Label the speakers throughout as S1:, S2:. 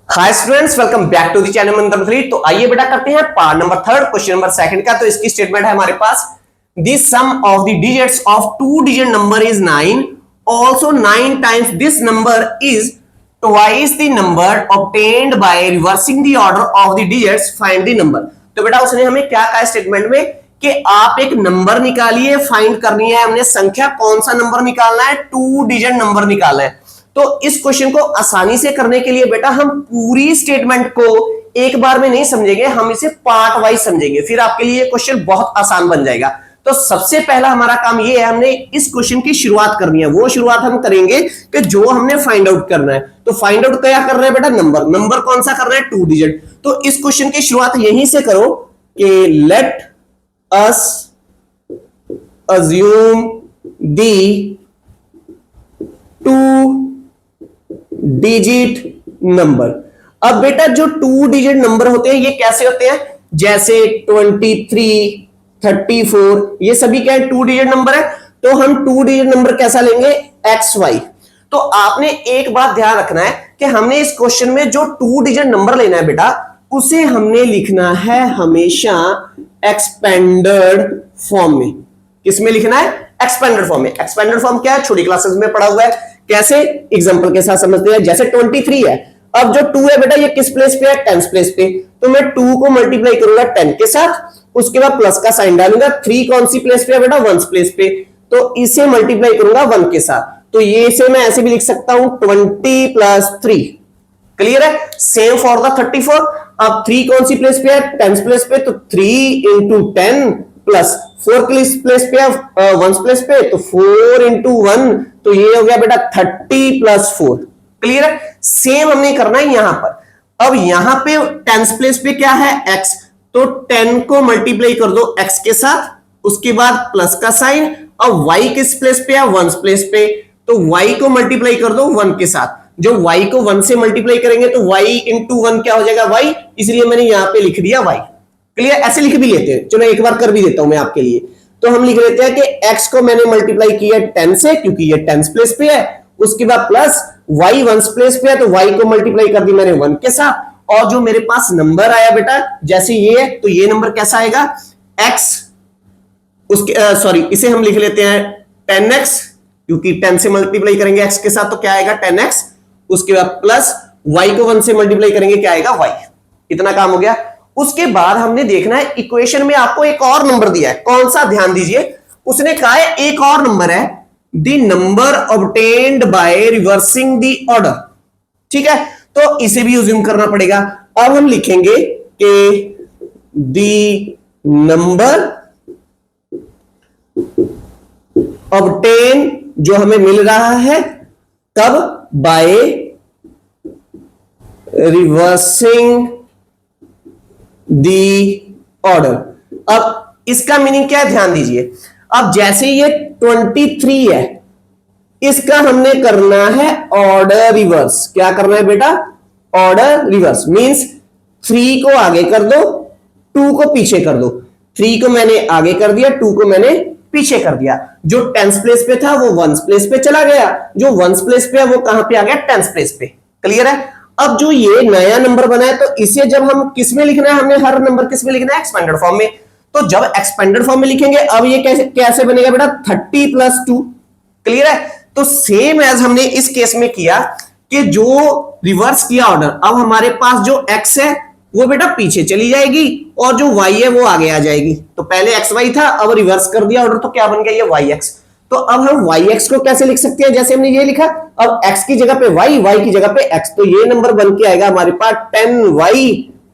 S1: Hi students, welcome back to the channel number 3। तो आइए बेटा करते हैं पार्ट नंबर 3 क्वेश्चन नंबर 2 का। तो इसकी स्टेटमेंट है हमारे पास, the sum of the digits of two digit number is 9, also 9 times this number is twice the number obtained by reversing the order of the digits, find the number. तो बेटा उसने हमें क्या कहा स्टेटमेंट में कि आप एक नंबर निकालिए, फाइंड करनी है हमने संख्या। कौन सा नंबर निकालना है? टू डिजिट नंबर निकालना है। तो इस क्वेश्चन को आसानी से करने के लिए बेटा हम पूरी स्टेटमेंट को एक बार में नहीं समझेंगे, हम इसे पार्ट वाइज समझेंगे, फिर आपके लिए क्वेश्चन बहुत आसान बन जाएगा। तो सबसे पहला हमारा काम ये है, हमने इस क्वेश्चन की शुरुआत करनी है। वो शुरुआत हम करेंगे कि जो हमने फाइंड आउट करना है। तो फाइंड आउट क्या कर रहे हैं बेटा? नंबर। नंबर कौन सा कर रहे हैं? Two digit. तो इस क्वेश्चन की शुरुआत यहीं से करो कि let us assume the to digit number. अब बेटा जो टू डिजिट नंबर होते हैं ये कैसे होते हैं? जैसे 23, 34, ये सभी क्या है? टू डिजिट नंबर है। तो हम टू डिजिट नंबर कैसा लेंगे? XY। तो आपने एक बात ध्यान रखना है कि हमने इस क्वेश्चन में जो टू डिजिट नंबर लेना है बेटा, उसे हमने लिखना है हमेशा एक्सपेंडेड फॉर्म में। किसमें लिखना है? एक्सपेंडेड फॉर्म में। एक्सपेंडेड फॉर्म क्या है? छोटी क्लासेस में पढ़ा हुआ है। कैसे? एग्जांपल के साथ समझते हैं। जैसे 23 है, अब जो 2 है बेटा ये किस प्लेस पे है? टेंस प्लेस पे। तो मैं 2 को मल्टीप्लाई करूंगा 10 के साथ, उसके बाद प्लस का साइन डालूंगा। 3 कौन सी प्लेस पे है बेटा? वंस प्लेस पे। तो इसे मल्टीप्लाई करूंगा 1 के साथ। तो ये इसे मैं ऐसे भी लिख सकता हूं 20 प्लस 3। क्लियर है? Same for the 34। अब 3 कौन सी प्लेस पे है? टेंस प्लेस पे। तो 3 इंटू 10 प्लस 4 प्लेस पे है वंस प्लेस पे, तो 4 इंटू 1, तो ये हो गया बेटा 30 प्लस 4। क्लियर है? सेम हमने करना है यहां पर। अब यहां पे टेंस प्लेस पे क्या है? x। तो 10 को मल्टीप्लाई कर दो x के साथ, उसके बाद प्लस का साइन। अब y किस प्लेस पे है? वंस प्लेस पे। तो y को मल्टीप्लाई कर दो 1 के साथ। जो y को 1 से मल्टीप्लाई करेंगे तो y इंटू 1 क्या हो जाएगा? y। इसलिए मैंने यहां पे लिख दिया y। क्लियर? ऐसे लिख भी लेते हैं, चलो एक बार कर भी देता हूं मैं आपके लिए। तो हम लिख लेते हैं कि x को मैंने मल्टीप्लाई किया 10 से, क्योंकि ये टेंस प्लेस पे है। उसके बाद प्लस y वंस प्लेस पे है, तो y को मल्टीप्लाई कर दी मैंने 1 के साथ। और जो मेरे पास नंबर आया बेटा, जैसे ये है, तो ये नंबर कैसा आएगा? x। उसके सॉरी, इसे हम लिख लेते हैं 10x, क्योंकि 10 से मल्टीप्लाई करेंगे x के साथ तो क्या आएगा? 10x। उसके बाद प्लस y को 1 से मल्टीप्लाई करेंगे, क्या आएगा? y। इतना काम हो गया। उसके बाद हमने देखना है, इक्वेशन में आपको एक और नंबर दिया है। कौन सा? ध्यान दीजिए, उसने कहा है एक और नंबर है, the number obtained by reversing the order. ठीक है? तो इसे भी अज्यूम करना पड़ेगा। अब हम लिखेंगे कि द नंबर ऑब्टेन, जो हमें मिल रहा है कब? By reversing the order. अब इसका मीनिंग क्या है? ध्यान दीजिए। अब जैसे ये 23 है, इसका हमने करना है ऑर्डर रिवर्स। क्या करना है बेटा? ऑर्डर रिवर्स मींस 3 को आगे कर दो, 2 को पीछे कर दो। 3 को मैंने आगे कर दिया, 2 को मैंने पीछे कर दिया। जो टेंस प्लेस पे था वो वंस प्लेस पे चला गया, जो वंस प्लेस पे है वो कहां पे आ गया? टेंस प्लेस पे। क्लियर है? अब जो ये नया नंबर बना है, तो इसे जब हम किस में लिखना है? हमने हर नंबर किस में लिखना है? एक्सपेंडेड फॉर्म में। तो जब एक्सपेंडेड फॉर्म में लिखेंगे, अब ये कैसे बनेगा बेटा? 30 प्लस 2। क्लियर है? तो सेम एज हमने इस केस में किया कि जो रिवर्स किया ऑर्डर, अब हमारे पास जो x है वो बेटा पीछे चली जाएगी और जो y है वो आगे आ जाएगी। तो पहले xy था, अब रिवर्स कर दिया ऑर्डर, तो क्या बन गया? ये yx। तो अब हम yx को कैसे लिख सकते हैं? जैसे हमने ये लिखा, अब x की जगह पे y की जगह पे x, तो ये नंबर बन के आएगा हमारे पास 10y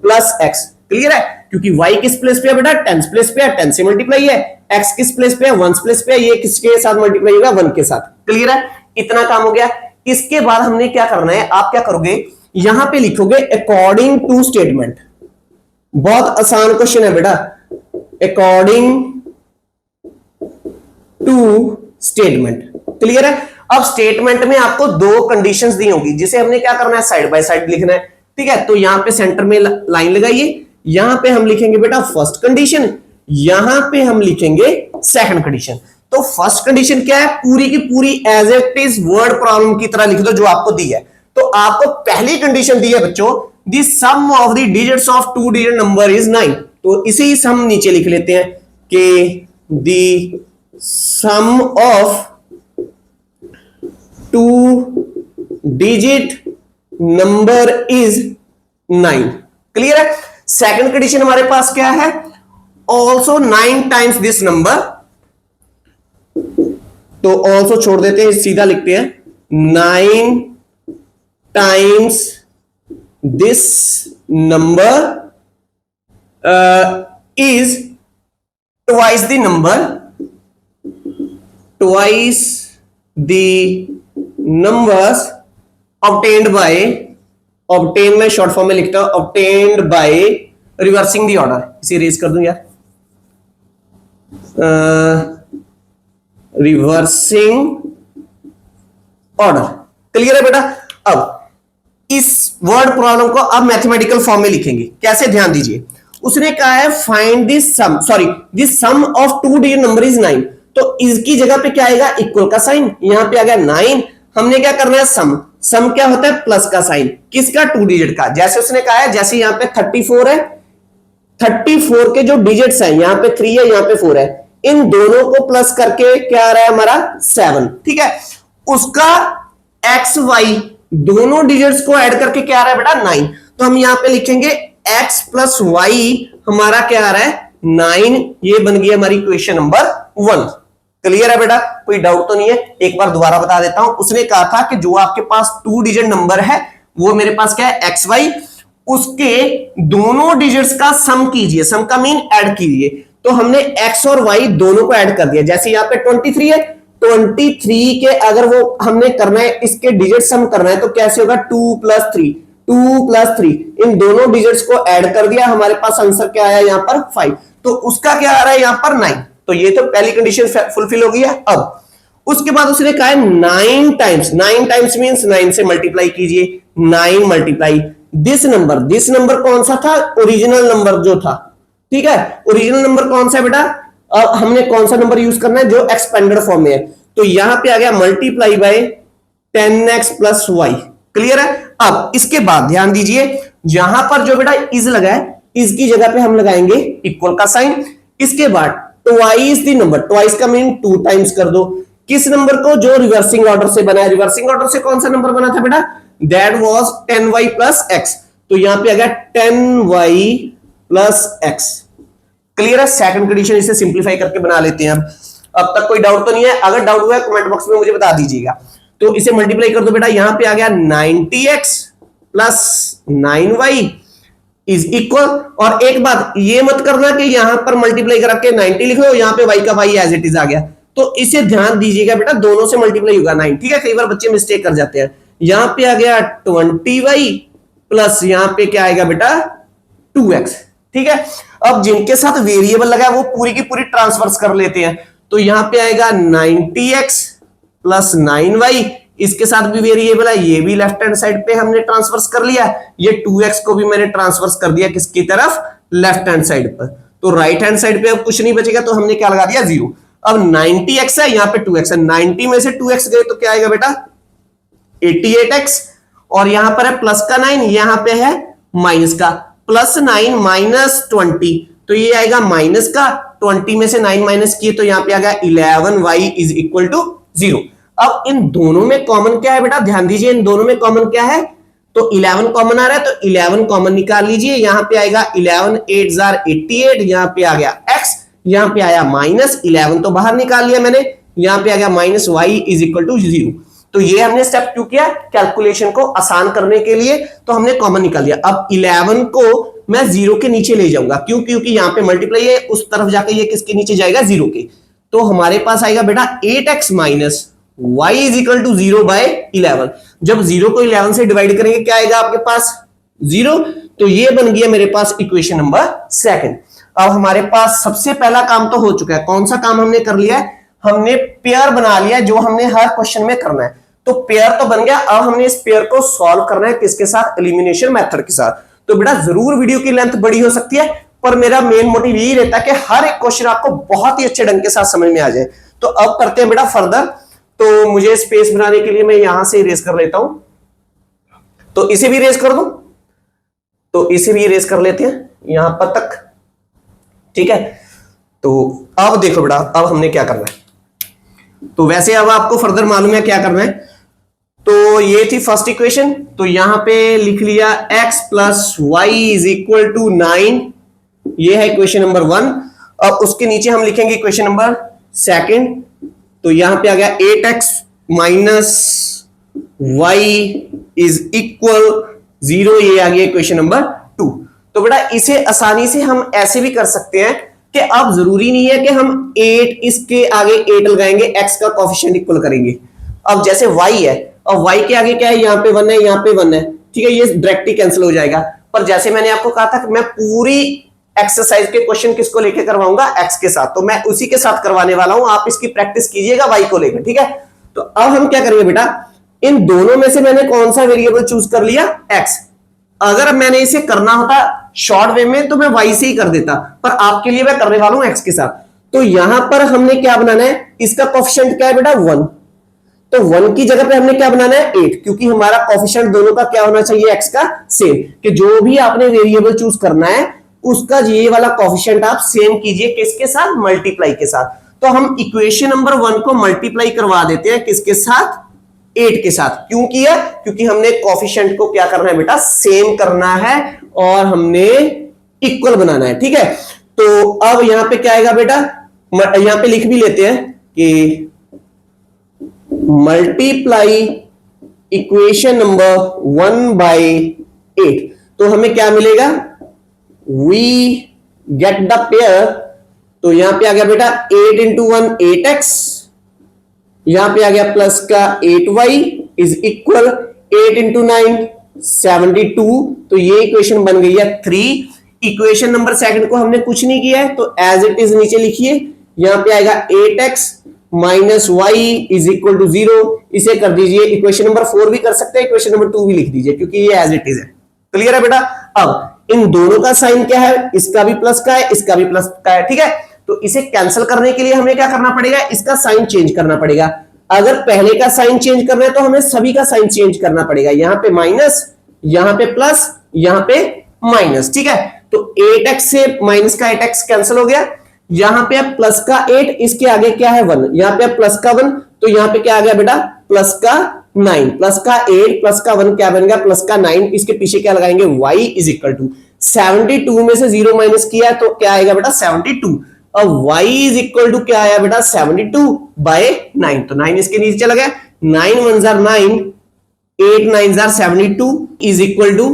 S1: प्लस x। क्लियर है? क्योंकि y किस प्लेस पे है बेटा? टेंस प्लेस पे है, 10 से मल्टीप्लाई है। x किस प्लेस पे है? वंस प्लेस पे है। ये किसके साथ मल्टीप्लाई होगा? 1 के साथ। क्लियर है? इतना काम हो गया। इसके बाद हमने क्या करना है? आप क्या करोगे? यहां पे लिखोगे अकॉर्डिंग टू स्टेटमेंट। बहुत आसान क्वेश्चन है बेटा। According two statement. क्लियर है? अब स्टेटमेंट में आपको 2 कंडीशंस दी होंगी, जिसे हमने क्या करना है? साइड बाय साइड लिखना है। ठीक है? तो यहां पे सेंटर में लाइन लगाइए। यहां पे हम लिखेंगे बेटा फर्स्ट कंडीशन, यहां पे हम लिखेंगे सेकंड कंडीशन। तो फर्स्ट कंडीशन क्या है, पूरी की पूरी as it is word problem की तरह लिख दो जो आपको दी है। तो आपको पहली कंडीशन दी है बच्चों, the sum of the digits of two digit number is 9। तो इसे ही सम नीचे लिख लेते हैं कि the sum of two digit number is 9। Clear है। सेकंड कंडीशन हमारे पास क्या है, ऑल्सो 9 टाइम्स दिस नंबर। तो ऑल्सो छोड़ देते हैं, सीधा लिखते हैं 9 times this number is twice the number, twice the numbers obtained by, obtain में शॉर्ट फॉर्म में लिखता हूं, obtained by reversing the order. इसे रेज कर दूं यार, रिवर्सिंग ऑर्डर। क्लियर है बेटा। अब इस वर्ड प्रॉब्लम को अब मैथमेटिकल फॉर्म में लिखेंगे। कैसे, ध्यान दीजिए। उसने कहा है find this sum, sorry this sum of two digit number is 9। तो इसकी जगह पे क्या आएगा, इक्वल का साइन। यहां पे आ गया 9, हमने क्या करना है, सम। सम क्या होता है, प्लस का साइन। किसका, टू डिजिट का। जैसे उसने कहा है, जैसे यहां पे 34 है, 34 के जो डिजिट्स हैं, यहां पे 3 है, यहां पे 4 है, इन दोनों को प्लस करके क्या आ रहा है हमारा 7। ठीक है। उसका एक्स वाई दोनों डिजिट्स को ऐड करके क्या आ रहा है बेटा, 9। तो हम यहां पे लिखेंगे x प्लस वाई हमारा क्या आ रहा है, 9। ये बन गई हमारी इक्वेशन नंबर 1। क्लियर है बेटा, कोई डाउट तो नहीं है। एक बार दोबारा बता देता हूं। उसने कहा था कि जो आपके पास टू डिजिट नंबर है वो मेरे पास क्या है, एक्स वाई, उसके दोनों डिजिट्स का सम कीजिए, सम का मीन ऐड कीजिए। तो हमने x और y दोनों को ऐड कर दिया। जैसे यहां पे 23 है, 23 के अगर वो हमने करना है, इसके डिजिट सम करना है, तो कैसे होगा, 2 + 3, 2 + 3, इन दोनों डिजिट्स को ऐड कर दिया। हमारे पास आंसर क्या आया यहां पर 5। तो उसका क्या आ रहा है यहां पर 9। तो ये तो पहली कंडीशन फुलफिल हो गई है। अब उसके बाद उसने कहा है 9 टाइम्स, 9 टाइम्स मींस 9 से मल्टीप्लाई कीजिए, 9 multiply this number. This number कौन सा था, ओरिजिनल नंबर जो था। ठीक है, ओरिजिनल नंबर कौन सा है बेटा, अब हमने कौन सा नंबर यूज करना है, जो एक्सपेंडेड फॉर्म में है। तो यहां पे आ गया multiply by 10x + y। Clear है। अब इसके बाद ध्यान दीजिए, जहां पर जो बेटा इज लगा है, इसकी जगह पे हम लगाएंगे इक्वल का साइन। इसके बाद ट्वाइस द नंबर, ट्वाइस का मीन 2 टाइम्स कर दो। किस नंबर को, जो रिवर्सिंग ऑर्डर से बना है। रिवर्सिंग ऑर्डर से कौन सा नंबर बना था बेटा, दैट वाज 10y + x। तो यहां पे आ गया 10y + x। क्लियर है। सेकंड कंडीशन इसे सिंपलीफाई करके बना लेते हैं। अब तक कोई डाउट तो नहीं है। अगर डाउट हुआ है कमेंट बॉक्स में मुझे बता दीजिएगा। तो इसे मल्टीप्लाई कर दो बेटा, यहां पे आ गया 90x + 9y इज इक्वल। और एक बात ये मत करना कि यहां पर मल्टीप्लाई करके 90 लिखो, यहां पे y का y एज इट इज आ गया। तो इसे ध्यान दीजिएगा बेटा, दोनों से मल्टीप्लाई होगा 9। ठीक है, कई बार बच्चे मिस्टेक कर जाते हैं। यहां पे आ गया 20y प्लस यहां पे क्या आएगा बेटा 2x। ठीक है। अब जिनके साथ वेरिएबल लगा है वो पूरी की पूरी ट्रांसफर्स कर लेते हैं। तो यहां पे आएगा 90x + 9y, इसके साथ भी वेरिएबल है, ये भी लेफ्ट हैंड साइड पे हमने ट्रांसफर्स कर लिया। ये 2x को भी मैंने ट्रांसफर्स कर दिया किसकी तरफ, लेफ्ट हैंड साइड पर। तो राइट हैंड साइड पे अब कुछ नहीं बचेगा, तो हमने क्या लगा दिया 0। अब 90x है, यहां पे 2x है, 90 में से 2x गए तो क्या आएगा बेटा 88x। और यहां पर है प्लस का 9, यहां पे है माइनस का, +9 - 20, तो ये आएगा माइनस का। 20 में से 9 माइनस किए तो यहां पे आ गया 11y = 0। अब इन दोनों में कॉमन क्या है बेटा, ध्यान दीजिए, इन दोनों में कॉमन क्या है, तो 11 कॉमन आ रहा है, तो 11 कॉमन निकाल लीजिए। यहां पे आएगा 11 8 88, यहां पे आ गया x, यहां पे आया -11 तो बाहर निकाल लिया मैंने, यहां पे आ गया -y = 0। तो ये हमने स्टेप क्यों किया, कैलकुलेशन को आसान करने के लिए, तो हमने कॉमन निकाल लिया। अब 11 को मैं 0 के नीचे ले जाऊंगा, क्यों, क्योंकि यहां पे मल्टीप्लाई है, उस तरफ जाके ये किसके नीचे जाएगा 0 के। तो हमारे पास आएगा बेटा 8x - y = 0/11। जब 0 को 11 से डिवाइड करेंगे क्या आएगा आपके पास 0। तो ये बन गया मेरे पास इक्वेशन नंबर 2। अब हमारे पास सबसे पहला काम तो हो चुका है। कौन सा काम हमने कर लिया है, हमने पेयर बना लिया, जो हमने हर क्वेश्चन में करना है। तो पेयर तो बन गया, अब हमने इस पेयर को सॉल्व करना है किसके साथ, एलिमिनेशन मेथड के साथ। तो बेटा जरूर वीडियो की लेंथ बड़ी हो सकती है, पर मेरा मेन मोटिव यही रहता है कि हर एक क्वेश्चन आपको बहुत ही अच्छे ढंग के साथ समझ में आ जाए। तो अब करते हैं बेटा फर्दर। तो मुझे स्पेस बनाने के लिए मैं यहां से इरेज कर लेता हूं। तो इसे भी रेज कर दो, तो इसे भी रेज कर लेते हैं यहां पर तक, ठीक है। तो अब देखो बेटा, अब हमने क्या करना है, तो वैसे अब आपको फर्दर मालूम है क्या करना है। तो ये थी फर्स्ट इक्वेशन, तो यहां पे लिख लिया x plus y is equal to 9, ये है इक्वेशन नंबर 1। अब उसके नीचे हम लिखेंगे इक्वेशन नंबर सेकंड, तो यहां पे आ गया 8x minus y is equal 0, ये आ गया इक्वेशन नंबर 2। तो बेटा इसे आसानी से हम ऐसे भी कर सकते हैं कि अब जरूरी नहीं है कि हम 8 इसके आगे 8 लगाएंगे, x का कोफिशिएंट इक्वल करेंगे। अब जैसे y है और y के आगे क्या है, यहां पे 1 है, यहां पे 1 है, ठीक है, ये डायरेक्ट ही कैंसिल हो जाएगा। पर जैसे मैंने आपको कहा था कि मैं पूरी एक्सरसाइज के क्वेश्चन किसको लेके करवाऊंगा, x के साथ, तो मैं उसी के साथ करवाने वाला हूं, आप इसकी प्रैक्टिस कीजिएगा y को लेकर, ठीक है। तो अब हम क्या करेंगे बेटा, इन दोनों में से मैंने कौन सा वेरिएबल चूज कर लिया, x। अगर मैंने इसे करना होता शॉर्ट वे में तो मैं y से ही कर देता, पर आपके लिए मैं करने वाला हूं x के साथ। तो यहां पर हमने क्या बनाना है, इसका कोफिशिएंट क्या है बेटा 1, तो 1 की जगह पे हमने क्या बनाना है 8, क्योंकि हमारा कोफिशिएंट दोनों का क्या होना चाहिए, x का सेम, कि जो भी आपने वेरिएबल चूज करना है उसका ये वाला कोफिशिएंट आप सेम कीजिए, किसके साथ, मल्टीप्लाई के साथ। तो हम इक्वेशन नंबर 1 को मल्टीप्लाई करवा देते हैं किसके साथ, 8 के साथ। क्यों किया, क्योंकि हमने कोफिशिएंट को क्या करना है बेटा, सेम करना है और हमने इक्वल बनाना है, ठीक है। तो अब यहां पे क्या आएगा बेटा, यहां पे लिख भी लेते हैं कि मल्टीप्लाई इक्वेशन नंबर 1 बाय 8, तो हमें क्या मिलेगा, वी गेट द पेयर। तो यहां पे आ गया बेटा 8 इंटू 1 8x, यहां पे आ गया प्लस का 8y इज इक्वल 8 इंटू 9 72, तो ये इक्वेशन बन गई है 3। इक्वेशन नंबर सेकंड को हमने कुछ नहीं किया है, तो एज इट इज नीचे लिखिए, यहां पे आएगा 8x minus y is equal to 0, इसे कर दीजिए, इक्वेशन नंबर 4 भी कर सकते हैं, इक्वेशन नंबर 2 भी लिख दीजिए, क्योंकि ये एज इट इज है। क्लियर है बेटा। अब इन दोनों का साइन क्या है, इसका भी प्लस का है, इसका भी प्लस का है, ठीक है। तो इसे कैंसिल करने के लिए हमें क्या करना पड़ेगा, इसका साइन चेंज करना पड़ेगा। अगर पहले का साइन चेंज करना है तो हमें सभी का साइन चेंज करना पड़ेगा, यहां पे माइनस, यहां पे प्लस, यहां पे माइनस, ठीक है। तो 8x से माइनस का 8x कैंसिल हो गया, यहां पे अब प्लस का 8, इसके आगे क्या है 1, यहां पे अब प्लस का 1, तो यहां पे क्या आ गया बेटा, प्लस का 9, प्लस का 8 प्लस का 1 क्या बन गया, प्लस का 9, इसके पीछे क्या लगाएंगे, y इज इक्वल टू 72 में से 0 माइनस किया तो क्या आएगा बेटा 72। अब y इज इक्वल टू क्या आया बेटा 72 बाय 9, तो 9 इसके नीचे चला गया, 9 1 जार 9, 8 9 जार 72 इज इक्वल टू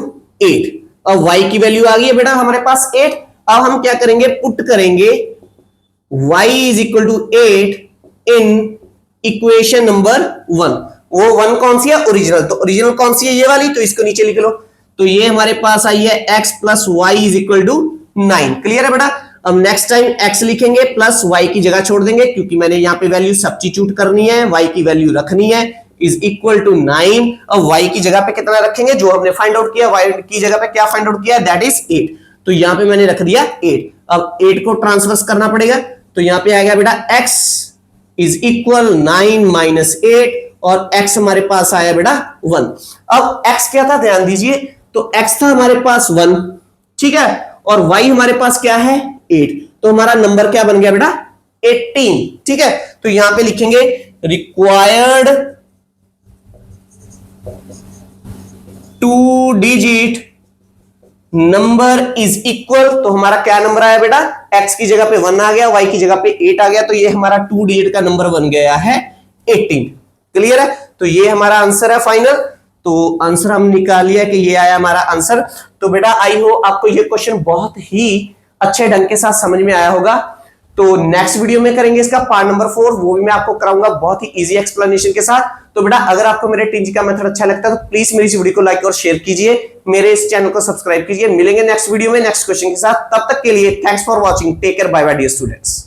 S1: 8। अब y की वैल्यू आ गई है बेटा हमारे पास 8। अब हम क्या करेंगे, पुट करेंगे y is equal to 8 in equation number 1। वो 1 कौन सी है, ओरिजिनल, तो ओरिजिनल कौन सी है, ये वाली, तो इसको नीचे लिख लो। तो ये हमारे पास आई है x plus y is equal to 9। Clear है बेटा। अब नेक्स्ट टाइम x लिखेंगे प्लस y की जगह छोड़ देंगे, क्योंकि मैंने यहां पे वैल्यू सब्स्टिट्यूट करनी है, y की वैल्यू रखनी है, इज इक्वल टू 9। अब y की जगह पे कितना रखेंगे, जो हमने फाइंड आउट किया, y की जगह पे क्या फाइंड आउट किया, दैट इज 8, तो यहां पे मैंने रख दिया 8। अब 8 को ट्रांसवर्स करना पड़ेगा, तो यहां पे आएगा बेटा x इज इक्वल 9 माइनस 8 और x हमारे पास आया बेटा 1। अब x क्या था ध्यान दीजिए, तो x था हमारे पास 1, ठीक है, और y हमारे पास क्या है 8, तो हमारा नंबर क्या बन गया बेटा 18, ठीक है। तो यहां पे लिखेंगे required 2 digit number is equal, तो हमारा क्या नंबर आया बेटा, x की जगह पे 1 आ गया, y की जगह पे 8 आ गया, तो ये हमारा 2 डिजिट का नंबर बन गया है 18। क्लियर है, तो ये हमारा आंसर है फाइनल। तो आंसर हम निकाल लिया कि ये आया हमारा आंसर। तो बेटा आई होप आपको ये क्वेश्चन बहुत ही अच्छे ढंग के साथ समझ में आया होगा। तो नेक्स्ट वीडियो में करेंगे इसका पार्ट नंबर 4, वो भी मैं आपको कराऊंगा बहुत ही इजी एक्सप्लेनेशन के साथ। तो बेटा अगर आपको मेरे टीजी का मेथड अच्छा लगता है तो प्लीज मेरी इस वीडियो को लाइक और शेयर कीजिए, मेरे इस चैनल को सब्सक्राइब कीजिए। मिलेंगे नेक्स्ट वीडियो में नेक्स्ट क्वेश्चन के साथ, तब तक के लिए thanks for watching, take care, bye bye dear students.